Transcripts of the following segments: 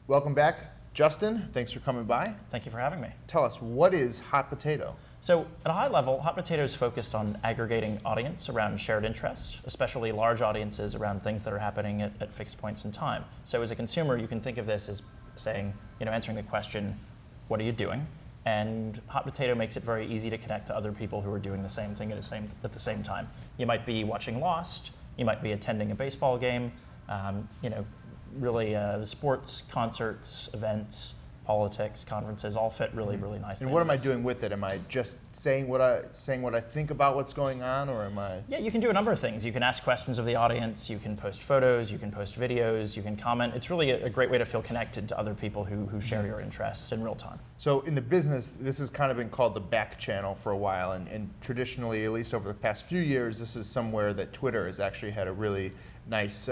Welcome back, Justin. Thanks for coming by. Thank you for having me. Tell us, what is Hot Potato? So at a high level, Hot Potato is focused on aggregating audience around shared interests, especially large audiences around things that are happening at fixed points in time. So as a consumer, you can think of this as saying, answering the question, what are you doing? And Hot Potato makes it very easy to connect to other people who are doing the same thing at the same time. You might be watching Lost, you might be attending a baseball game, really sports, concerts, events, politics, conferences, all fit really, really nicely. And what am I doing with it? Am I just saying what I think about what's going on, or am I? Yeah, you can do a number of things. You can ask questions of the audience, you can post photos, you can post videos, you can comment. It's really a great way to feel connected to other people who share your interests in real time. So in the business, this has kind of been called the back channel for a while, and traditionally, at least over the past few years, this is somewhere that Twitter has actually had a really nice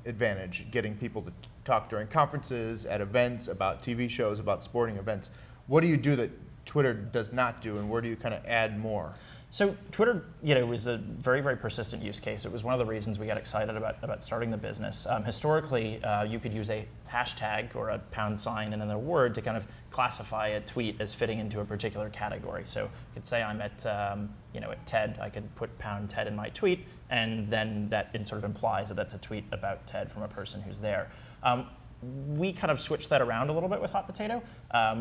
advantage, getting people to talk during conferences, at events, about TV shows, about sporting events. What do you do that Twitter does not do, and where do you kind of add more? So Twitter, was a very, very persistent use case. It was one of the reasons we got excited about starting the business. Historically, you could use a hashtag or a pound sign and then a word to kind of classify a tweet as fitting into a particular category. So you could say I'm at TED. I could put pound TED in my tweet, and then that sort of implies that that's a tweet about TED from a person who's there. We kind of switched that around a little bit with Hot Potato.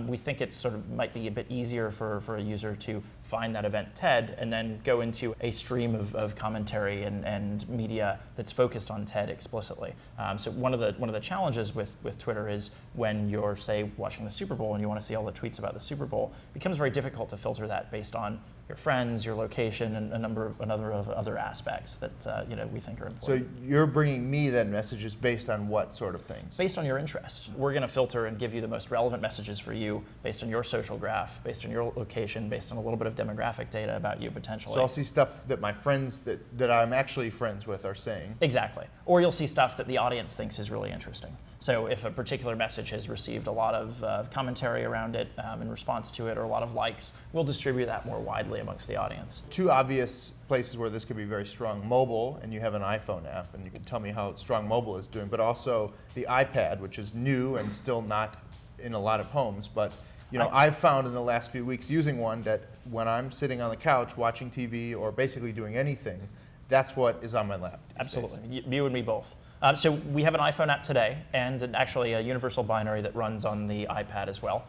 We think it sort of might be a bit easier for a user to find that event TED and then go into a stream of commentary and media that's focused on TED explicitly. So one of the challenges with Twitter is when you're, say, watching the Super Bowl and you want to see all the tweets about the Super Bowl, it becomes very difficult to filter that based on your friends, your location, and a number of other aspects that we think are important. So you're bringing me then messages based on what sort of things? Based on your interests. We're going to filter and give you the most relevant messages for you based on your social graph, based on your location, based on a little bit of demographic data about you potentially. So I'll see stuff that my friends that I'm actually friends with are saying. Exactly. Or you'll see stuff that the audience thinks is really interesting. So if a particular message has received a lot of commentary around it in response to it, or a lot of likes, we'll distribute that more widely amongst the audience. Two obvious places where this could be very strong: mobile, and you have an iPhone app, and you can tell me how strong mobile is doing, but also the iPad, which is new and still not in a lot of homes, but I've found in the last few weeks using one that when I'm sitting on the couch watching TV or basically doing anything, that's what is on my lap these Absolutely. days. You and me both. So we have an iPhone app today, and actually a universal binary that runs on the iPad as well,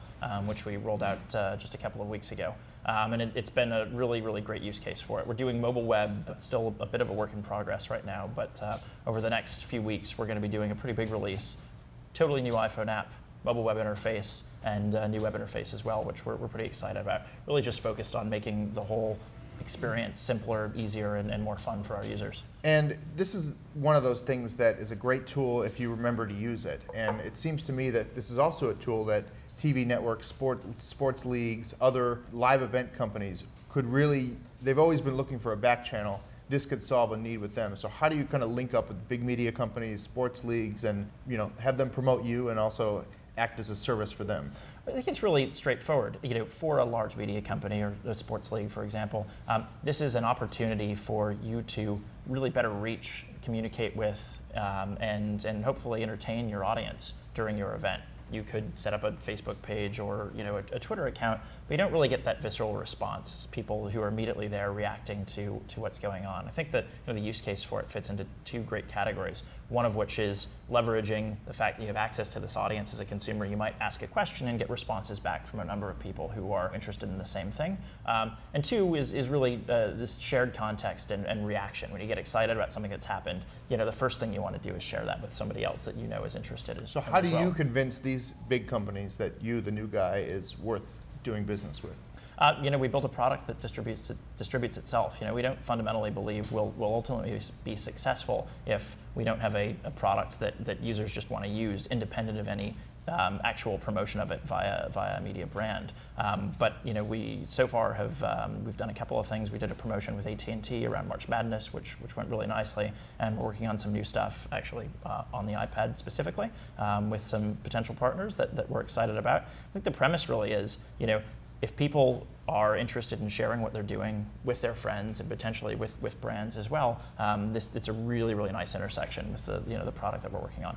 which we rolled out just a couple of weeks ago. And it's been a really, really great use case for it. We're doing mobile web, still a bit of a work in progress right now, but over the next few weeks, we're going to be doing a pretty big release. Totally new iPhone app, mobile web interface, and a new web interface as well, which we're pretty excited about. Really just focused on making the whole experience simpler, easier, and more fun for our users. And this is one of those things that is a great tool if you remember to use it. And it seems to me that this is also a tool that TV networks, sports leagues, other live event companies could really, they've always been looking for a back channel. This could solve a need with them. So how do you kind of link up with big media companies, sports leagues, and have them promote you and also act as a service for them? I think it's really straightforward. For a large media company or a sports league, for example, this is an opportunity for you to really better reach, communicate with, and hopefully entertain your audience during your event. You could set up a Facebook page or a Twitter account, but you don't really get that visceral response, people who are immediately there reacting to what's going on. I think that the use case for it fits into two great categories, one of which is leveraging the fact that you have access to this audience as a consumer. You might ask a question and get responses back from a number of people who are interested in the same thing. And two is really this shared context and reaction. When you get excited about something that's happened, the first thing you want to do is share that with somebody else that is interested. So how do you convince these big companies that you, the new guy, is worth doing business with? We built a product that distributes itself. We don't fundamentally believe we'll ultimately be successful if we don't have a product that users just want to use independent of any actual promotion of it via a media brand. But we so far have we've done a couple of things. We did a promotion with AT&T around March Madness, which went really nicely, and we're working on some new stuff actually on the iPad specifically with some potential partners that we're excited about. I think the premise really is if people are interested in sharing what they're doing with their friends and potentially with brands as well, it's a really, really nice intersection with the product that we're working on.